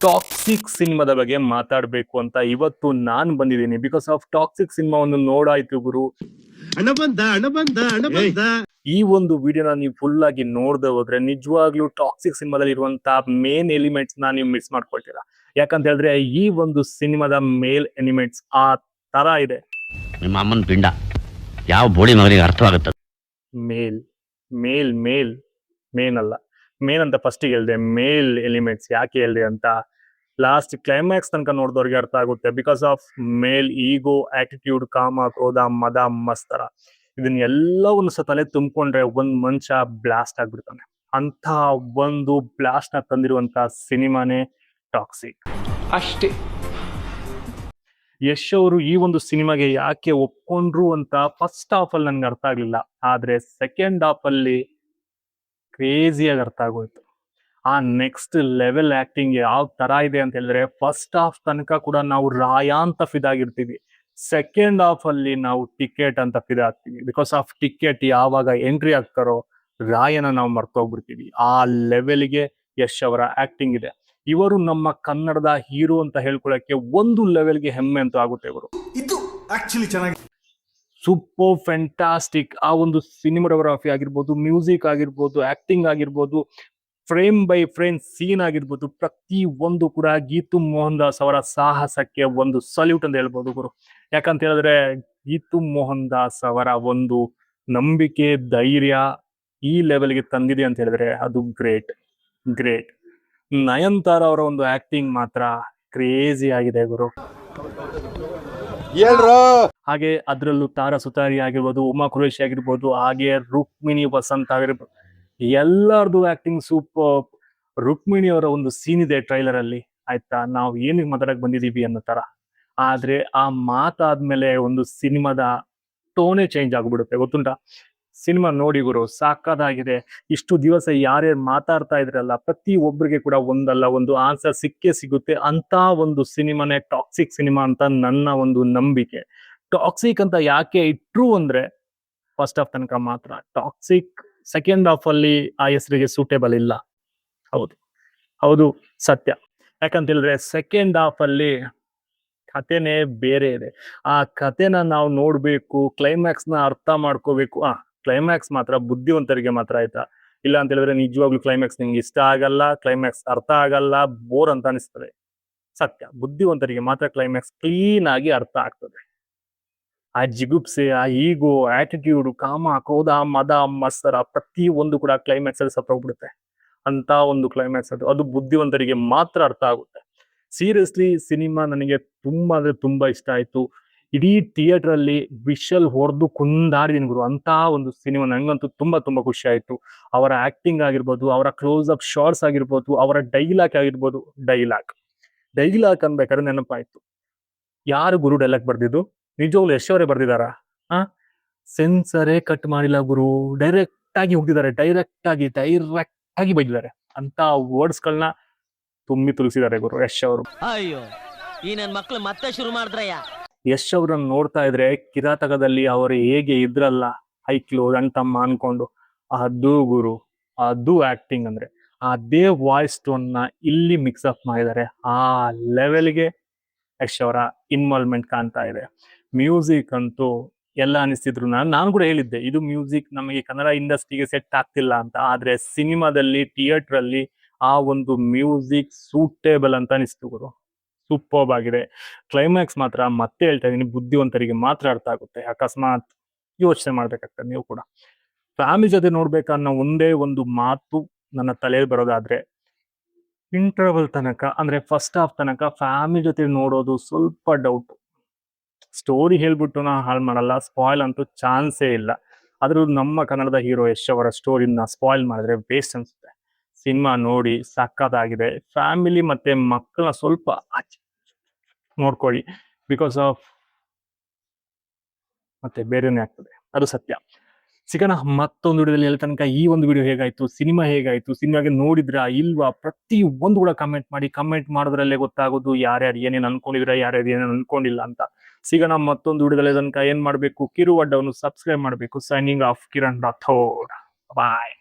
Toxic ಸಿನಿಮಾದ ಬಗ್ಗೆ ಮಾತಾಡಬೇಕು ಅಂತ ಇವತ್ತು ನಾನು ಬಂದಿದ್ದೀನಿ. ಬಿಕಾಸ್ ಆಫ್ ಟಾಕ್ಸಿಕ್ ಸಿನಿಮಾವನ್ನು ನೋಡಾಯ್ತು ಗುರು. ಈ ಒಂದು ವಿಡಿಯೋನ ನೀವು ಫುಲ್ ಆಗಿ ನೋಡದೆ ಹೋದ್ರೆ ನಿಜವಾಗ್ಲೂ ಟಾಕ್ಸಿಕ್ ಸಿನಿಮಾದಲ್ಲಿ ಇರುವಂತಹ ಮೇನ್ ಎಲಿಮೆಂಟ್ಸ್ ನ ನೀವು ಮಿಸ್ ಮಾಡ್ಕೊಳ್ತೀರಾ. ಯಾಕಂತ ಹೇಳಿದ್ರೆ ಈ ಒಂದು ಸಿನಿಮಾದ ಮೇಲ್ ಎಲಿಮೆಂಟ್ಸ್ ಆ ತರ ಇದೆ. ನಿಮ್ಮ ಅಮ್ಮನ ಪಿಂಡ ಯಾವ ಬೋಳಿ ಮಗನಿಗೆ ಅರ್ಥವಾಗುತ್ತೆ. ಮೇಲ್ ಮೇಲ್ ಮೇಲ್ ಮೇನ್ ಅಲ್ಲ, ಮೇನ್ ಅಂತ ಫಸ್ಟಿಗೆ ಹೇಳ್ದೆ. ಮೇಲ್ ಎಲಿಮೆಂಟ್ಸ್ ಯಾಕೆ ಹೇಳ್ದೆ ಅಂತ ಲಾಸ್ಟ್ ಕ್ಲೈಮ್ಯಾಕ್ಸ್ ತನಕ ನೋಡಿದವ್ರಿಗೆ ಅರ್ಥ ಆಗುತ್ತೆ. Because of male ego, attitude, ಕಾಮ, ಕ್ರೋಧ, ಮದ, ಮಸ್ತರ ಇದನ್ನ ಎಲ್ಲವನ್ನು ಸಹ ತಲೆ ತುಂಬಿಕೊಂಡ್ರೆ ಒಂದ್ ಮನುಷ್ಯ ಬ್ಲಾಸ್ಟ್ ಆಗ್ಬಿಡ್ತಾನೆ. ಅಂತ ಒಂದು ಬ್ಲಾಸ್ಟ್ ನ ತಂದಿರುವಂತ ಸಿನಿಮಾನೇ ಟಾಕ್ಸಿಕ್ ಅಷ್ಟೇ. ಯಶ್ ಅವರು ಈ ಒಂದು ಸಿನಿಮಾಗೆ ಯಾಕೆ ಒಪ್ಕೊಂಡ್ರು ಅಂತ ಫಸ್ಟ್ ಹಾಫ್ ಅಲ್ಲಿ ನನ್ಗೆ ಅರ್ಥ ಆಗ್ಲಿಲ್ಲ. ಆದ್ರೆ ಸೆಕೆಂಡ್ ಹಾಫ್ ಅಲ್ಲಿ ಕ್ರೇಜಿಯಾಗಿ ಅರ್ಥ ಆಗೋಯ್ತು. ಆ ನೆಕ್ಸ್ಟ್ ಲೆವೆಲ್ ಆಕ್ಟಿಂಗ್ ಯಾವ ತರ ಇದೆ ಅಂತ ಹೇಳಿದ್ರೆ ಫಸ್ಟ್ ಹಾಫ್ ತನಕ ಕೂಡ ನಾವು ರಾಯ ಅಂತ ಫಿದಾಗಿರ್ತೀವಿ. ಸೆಕೆಂಡ್ ಹಾಫ್ ಅಲ್ಲಿ ನಾವು ಟಿಕೆಟ್ ಅಂತ ಫಿದಾಗ್ತೀವಿ. ಬಿಕಾಸ್ ಆಫ್ ಟಿಕೆಟ್ ಯಾವಾಗ ಎಂಟ್ರಿ ಆಗ್ತಾರೋ ರಾಯನ ನಾವು ಮರ್ತೋಗ್ಬಿಡ್ತೀವಿ. ಆ ಲೆವೆಲ್ಗೆ ಯಶ್ ಅವರ ಆಕ್ಟಿಂಗ್ ಇದೆ. ಇವರು ನಮ್ಮ ಕನ್ನಡದ ಹೀರೋ ಅಂತ ಹೇಳ್ಕೊಳಕ್ಕೆ ಒಂದು ಲೆವೆಲ್ಗೆ ಹೆಮ್ಮೆ ಅಂತೂ ಆಗುತ್ತೆ. ಇವರು ಇದು ಆಕ್ಚುಲಿ ಚೆನ್ನಾಗಿ ಸೂಪರ್ ಫ್ಯಾಂಟಾಸ್ಟಿಕ್. ಆ ಒಂದು ಸಿನಿಮಾಟೋಗ್ರಫಿ ಆಗಿರ್ಬೋದು, ಮ್ಯೂಸಿಕ್ ಆಗಿರ್ಬೋದು, ಆಕ್ಟಿಂಗ್ ಆಗಿರ್ಬೋದು, ಫ್ರೇಮ್ ಬೈ ಫ್ರೇಮ್ ಸೀನ್ ಆಗಿರ್ಬೋದು, ಪ್ರತಿ ಒಂದು ಕೂಡ ಗೀತು ಮೋಹನ್ ದಾಸ್ ಅವರ ಸಾಹಸಕ್ಕೆ ಒಂದು ಸಲ್ಯೂಟ್ ಅಂತ ಹೇಳ್ಬೋದು ಗುರು. ಯಾಕಂತ ಹೇಳಿದ್ರೆ ಗೀತು ಮೋಹನ್ ದಾಸ್ ಅವರ ಒಂದು ನಂಬಿಕೆ, ಧೈರ್ಯ ಈ ಲೆವೆಲ್ಗೆ ತಂದಿದೆ ಅಂತ ಹೇಳಿದ್ರೆ ಅದು ಗ್ರೇಟ್ ಗ್ರೇಟ್. ನಯನ್ತಾರ ಅವರ ಒಂದು ಆಕ್ಟಿಂಗ್ ಮಾತ್ರ ಕ್ರೇಜಿ ಆಗಿದೆ ಗುರು. ಹಾಗೆ ಅದ್ರಲ್ಲೂ ತಾರಾ ಸುತಾರಿ ಆಗಿರ್ಬೋದು, ಉಮಾ ಖುರೇಶಿ ಆಗಿರ್ಬೋದು, ಹಾಗೆ ರುಕ್ಮಿಣಿ ವಸಂತ್ ಆಗಿರ್ಬೋದು, ಎಲ್ಲರದು ಆಕ್ಟಿಂಗ್ ಸೂಪರ್. ರುಕ್ಮಿಣಿ ಅವರ ಒಂದು ಸೀನ್ ಇದೆ ಟ್ರೈಲರ್ ಅಲ್ಲಿ, ಆಯ್ತಾ, ನಾವು ಏನಿಗೆ ಮಾತಾಡಕ್ ಬಂದಿದೀವಿ ಅನ್ನೋ ತರ. ಆದ್ರೆ ಆ ಮಾತಾದ್ಮೇಲೆ ಒಂದು ಸಿನಿಮಾದ ಟೋನೇ ಚೇಂಜ್ ಆಗ್ಬಿಡುತ್ತೆ. ಗೊತ್ತುಂಟಾ? ಸಿನಿಮಾ ನೋಡಿ ಗುರು, ಸಾಕಾಗಿದೆ. ಇಷ್ಟು ದಿವಸ ಯಾರ್ಯಾರು ಮಾತಾಡ್ತಾ ಇದ್ರಲ್ಲ ಪ್ರತಿ ಒಬ್ಬರಿಗೆ ಕೂಡ ಒಂದಲ್ಲ ಒಂದು ಆನ್ಸರ್ ಸಿಕ್ಕೇ ಸಿಗುತ್ತೆ. ಅಂತ ಒಂದು ಸಿನಿಮಾನೇ ಟಾಕ್ಸಿಕ್ ಸಿನಿಮಾ ಅಂತ ನನ್ನ ಒಂದು ನಂಬಿಕೆ. ಟಾಕ್ಸಿಕ್ ಅಂತ ಯಾಕೆ ಇಟ್ರು ಅಂದ್ರೆ ಫಸ್ಟ್ ಹಾಫ್ ತನಕ ಮಾತ್ರ ಟಾಕ್ಸಿಕ್. ಸೆಕೆಂಡ್ ಹಾಫ್ ಅಲ್ಲಿ ಆ ಹೆಸರಿಗೆ ಸೂಟೇಬಲ್ ಇಲ್ಲ. ಹೌದು ಹೌದು ಸತ್ಯ. ಯಾಕಂತ ಹೇಳಿದ್ರೆ ಸೆಕೆಂಡ್ ಹಾಫ್ ಅಲ್ಲಿ ಕಥೆನೇ ಬೇರೆ ಇದೆ. ಆ ಕಥೆನ ನಾವು ನೋಡ್ಬೇಕು, ಕ್ಲೈಮ್ಯಾಕ್ಸ್ ನ ಅರ್ಥ ಮಾಡ್ಕೋಬೇಕು. ಕ್ಲೈಮ್ಯಾಕ್ಸ್ ಮಾತ್ರ ಬುದ್ಧಿವಂತರಿಗೆ ಮಾತ್ರ, ಆಯ್ತಾ. ಇಲ್ಲ ಅಂತ ಹೇಳಿದ್ರೆ ನಿಜವಾಗ್ಲೂ ಕ್ಲೈಮ್ಯಾಕ್ಸ್ ನಿಮ್ಗೆ ಇಷ್ಟ ಆಗಲ್ಲ, ಕ್ಲೈಮ್ಯಾಕ್ಸ್ ಅರ್ಥ ಆಗಲ್ಲ, ಬೋರ್ ಅಂತ ಅನಿಸ್ತದೆ. ಸತ್ಯ, ಬುದ್ಧಿವಂತರಿಗೆ ಮಾತ್ರ ಕ್ಲೈಮ್ಯಾಕ್ಸ್ ಕ್ಲೀನ್ ಆಗಿ ಅರ್ಥ ಆಗ್ತದೆ. ಆ ಜಿಗುಪ್ಸೆ, ಆ ಈಗೋ, ಆಟಿಟ್ಯೂಡ್, ಕಾಮ, ಕ್ರೋಧ, ಮದ, ಮತ್ಸರ ಪ್ರತಿ ಒಂದು ಕೂಡ ಕ್ಲೈಮ್ಯಾಕ್ಸ್ ಅಲ್ಲಿ ಸತ್ತೋಗ್ಬಿಡುತ್ತೆ. ಅಂತ ಒಂದು ಕ್ಲೈಮ್ಯಾಕ್ಸ್ ಅದು ಬುದ್ಧಿವಂತರಿಗೆ ಮಾತ್ರ ಅರ್ಥ ಆಗುತ್ತೆ. ಸೀರಿಯಸ್ಲಿ ಸಿನಿಮಾ ನನಗೆ ತುಂಬಾ ಅಂದ್ರೆ ತುಂಬಾ ಇಷ್ಟ ಆಯ್ತು. ಇಡೀ ಥಿಯೇಟರ್ ಅಲ್ಲಿ ವಿಷಲ್ ಹೊಡೆದು ಕುಂದಾಡಿದೀನಿ ಗುರು. ಅಂತ ಒಂದು ಸಿನಿಮಾ ನಂಗಂತೂ ತುಂಬಾ ತುಂಬಾ ಖುಷಿ ಆಯ್ತು. ಅವರ ಆಕ್ಟಿಂಗ್ ಆಗಿರ್ಬೋದು, ಅವರ ಕ್ಲೋಸ್ ಅಪ್ ಶಾರ್ಟ್ಸ್ ಆಗಿರ್ಬೋದು, ಅವರ ಡೈಲಾಗ್ ಆಗಿರ್ಬೋದು. ಡೈಲಾಗ್ ಅನ್ಬೇಕಾದ್ರೆ ನೆನಪಾಯ್ತು, ಯಾರು ಗುರು ಡೈಲಾಗ್ ಬರ್ದಿದ್ದು? ನಿಜವಾಗ್ಲು ಯಶ್ ಅವರೇ ಬರ್ದಿದಾರಾ? ಸೆನ್ಸರೇ ಕಟ್ ಮಾಡಿಲ್ಲ ಗುರು, ಡೈರೆಕ್ಟ್ ಆಗಿ ಹೋಗಿದ್ದಾರೆ, ಡೈರೆಕ್ಟ್ ಆಗಿ ಬೈದಿದ್ದಾರೆ. ಅಂತ ವರ್ಡ್ಸ್ ಗಳನ್ನ ತುಂಬಿ ತುಳಿಸಿದ್ದಾರೆ ಗುರು ಯಶ್ ಅವರು. ಅಯ್ಯೋ, ಈ ನನ್ ಮಕ್ಳು ಮತ್ತೆ ಶುರು ಮಾಡಿದ್ರಯ್ಯ. ಯಶ್ ಅವ್ರನ್ನ ನೋಡ್ತಾ ಇದ್ರೆ ಕಿರಾತಕದಲ್ಲಿ ಅವರು ಹೇಗೆ ಇದ್ರಲ್ಲ, ಹೈಕ್ಲು ಅಣ್ತಮ್ಮ ಅನ್ಕೊಂಡು, ಅದು ಗುರು, ಅದು ಆಕ್ಟಿಂಗ್ ಅಂದ್ರೆ. ಅದೇ ವಾಯ್ಸ್ ಟೋನ್ ನ ಇಲ್ಲಿ ಮಿಕ್ಸ್ ಅಪ್ ಮಾಡಿದ್ದಾರೆ. ಆ ಲೆವೆಲ್ಗೆ ಯಶ್ ಅವರ ಇನ್ವಾಲ್ವ್ಮೆಂಟ್ ಕಾಣ್ತಾ ಇದೆ. ಮ್ಯೂಸಿಕ್ ಅಂತೂ ಎಲ್ಲ ಅನಿಸ್ತಿದ್ರು. ನಾನು ಕೂಡ ಹೇಳಿದ್ದೆ, ಇದು ಮ್ಯೂಸಿಕ್ ನಮಗೆ ಕನ್ನಡ ಇಂಡಸ್ಟ್ರಿಗೆ ಸೆಟ್ ಆಗ್ತಿಲ್ಲ ಅಂತ. ಆದ್ರೆ ಸಿನಿಮಾದಲ್ಲಿ, ಥಿಯೇಟರ್ ಅಲ್ಲಿ ಆ ಒಂದು ಮ್ಯೂಸಿಕ್ ಸೂಟೇಬಲ್ ಅಂತ ಅನಿಸ್ತು ಗುರು. ಸೂಪರ್ಬ್ ಆಗಿದೆ. ಕ್ಲೈಮ್ಯಾಕ್ಸ್ ಮಾತ್ರ ಮತ್ತೆ ಹೇಳ್ತಾ ಇದೀನಿ, ಬುದ್ಧಿವಂತರಿಗೆ ಮಾತ್ರ ಅರ್ಥ ಆಗುತ್ತೆ. ಅಕಸ್ಮಾತ್ ಯೋಚನೆ ಮಾಡ್ಬೇಕಾಗ್ತದೆ ನೀವು ಕೂಡ. ಫ್ಯಾಮಿಲಿ ಜೊತೆ ನೋಡ್ಬೇಕನ್ನೋ ಒಂದೇ ಒಂದು ಮಾತು ನನ್ನ ತಲೆಯಲ್ಲಿ ಬರೋದಾದ್ರೆ, ಇಂಟರ್ವಲ್ ತನಕ ಅಂದ್ರೆ ಫಸ್ಟ್ ಹಾಫ್ ತನಕ ಫ್ಯಾಮಿಲಿ ಜೊತೆ ನೋಡೋದು ಸ್ವಲ್ಪ ಡೌಟ್. ಸ್ಟೋರಿ ಹೇಳ್ಬಿಟ್ಟು ನಾ ಹಾಳು ಮಾಡಲ್ಲ, ಸ್ಪಾಯ್ಲ್ ಅಂತೂ ಚಾನ್ಸೇ ಇಲ್ಲ. ಆದ್ರೂ ನಮ್ಮ ಕನ್ನಡದ ಹೀರೋ ಯಶ್ ಅವರ ಸ್ಟೋರಿನ ಸ್ಪಾಯ್ಲ್ ಮಾಡಿದ್ರೆ ವೇಸ್ಟ್ ಅನ್ಸುತ್ತೆ. ಸಿನಿಮಾ ನೋಡಿ ಸಕ್ಕತ್ತಾಗಿದೆ. ಫ್ಯಾಮಿಲಿ ಮತ್ತೆ ಮಕ್ಕಳನ್ನ ಸ್ವಲ್ಪ ನೋಡ್ಕೊಳ್ಳಿ. ಬಿಕಾಸ್ ಆಫ್ ಮತ್ತೆ ಬೇರೆನೇ ಆಗ್ತದೆ, ಅದು ಸತ್ಯ. ಸಿಗೋಣ ಮತ್ತೊಂದು ವಿಡಿಯೋದಲ್ಲಿ. ಎಲ್ಲಿ ತನಕ ಈ ಒಂದು ವಿಡಿಯೋ ಹೇಗಾಯ್ತು, ಸಿನಿಮಾ ಹೇಗಾಯ್ತು, ಸಿನಿಮಾಗೆ ನೋಡಿದ್ರಾ ಇಲ್ವಾ, ಪ್ರತಿ ಒಂದು ಕೂಡ ಕಮೆಂಟ್ ಮಾಡಿ. ಕಮೆಂಟ್ ಮಾಡೋದ್ರಲ್ಲೇ ಗೊತ್ತಾಗೋದು ಯಾರ್ಯಾರು ಏನೇನು ಅನ್ಕೊಂಡಿದ್ರ, ಯಾರ್ಯಾರು ಏನೇನು ಅನ್ಕೊಂಡಿಲ್ಲ ಅಂತ. ಸಿಗೋಣ ಮತ್ತೊಂದು ವಿಡಿಯೋದಲ್ಲಿ. ತನಕ ಏನ್ ಮಾಡ್ಬೇಕು, ಕಿರು ಅಡ್ಡವನ್ನು ಸಬ್ಸ್ಕ್ರೈಬ್ ಮಾಡ್ಬೇಕು. Signing off Kiran Rathod. ಬಾಯ್.